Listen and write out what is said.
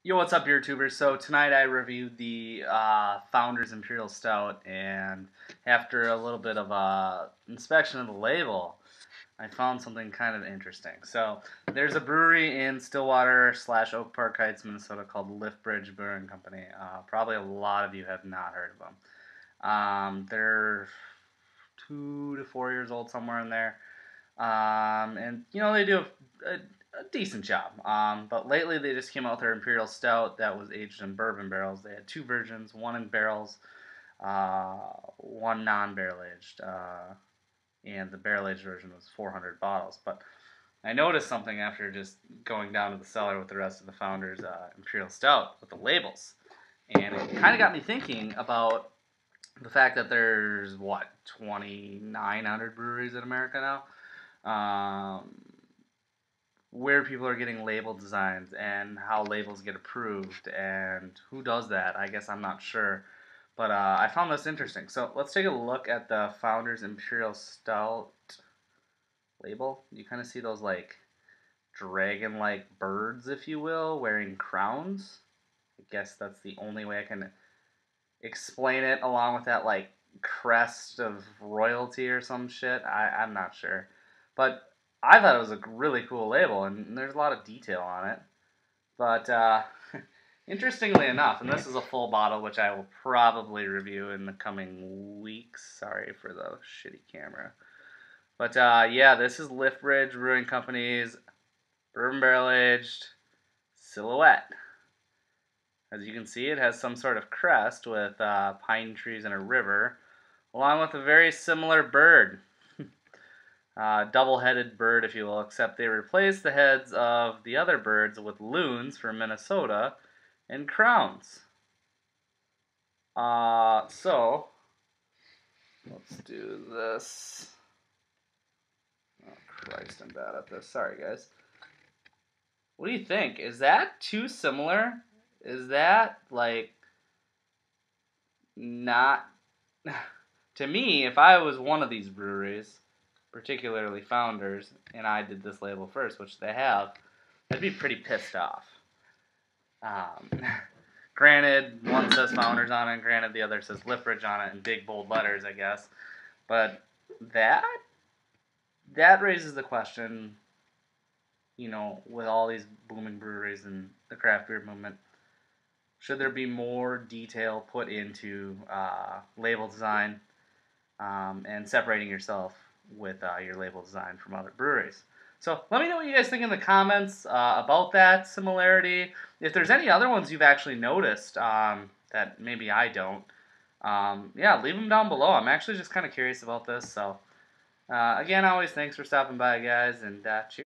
Yo, what's up, YouTubers? So tonight I reviewed the Founders Imperial Stout, and after a little bit of inspection of the label, I found something kind of interesting. So there's a brewery in Stillwater / Oak Park Heights, Minnesota called Liftbridge Brewing Company. Probably a lot of you have not heard of them. They're 2 to 4 years old, somewhere in there. And they do a decent job. But lately they just came out with their Imperial Stout that was aged in bourbon barrels. They had two versions, one in barrels, one non-barrel aged, and the barrel aged version was 400 bottles. But I noticed something after just going down to the cellar with the rest of the Founders Imperial Stout with the labels, and it kind of got me thinking about the fact that there's 2,900 breweries in America now. Where people are getting label designs and how labels get approved and who does that. I guess I'm not sure. But I found this interesting. So let's take a look at the Founders Imperial Stout label. You kind of see those like dragon-like birds, if you will, wearing crowns. I guess that's the only way I can explain it, along with that like crest of royalty or some shit. I'm not sure. But I thought it was a really cool label, and there's a lot of detail on it. But interestingly enough, and this is a full bottle, which I will probably review in the coming weeks. Sorry for the shitty camera. But yeah, this is Liftbridge Brewing Company's Bourbon Barrel Aged Silhouette. As you can see, it has some sort of crest with pine trees and a river, along with a very similar bird. Double-headed bird, if you will, except they replaced the heads of the other birds with loons from Minnesota and crowns. So, let's do this. Oh, Christ, I'm bad at this. Sorry, guys. What do you think? Is that too similar? Is that, like, not... To me, if I was one of these breweries, particularly Founders, and I did this label first, which they have, I'd be pretty pissed off. Granted, one says Founders on it, and granted the other says Liftbridge on it in big bold letters, I guess. But that raises the question, with all these booming breweries and the craft beer movement, should there be more detail put into label design and separating yourself with your label design from other breweries? So let me know what you guys think in the comments about that similarity. If there's any other ones you've actually noticed that maybe I don't, yeah, leave them down below. I'm actually just kind of curious about this. So again, always thanks for stopping by, guys, and cheers.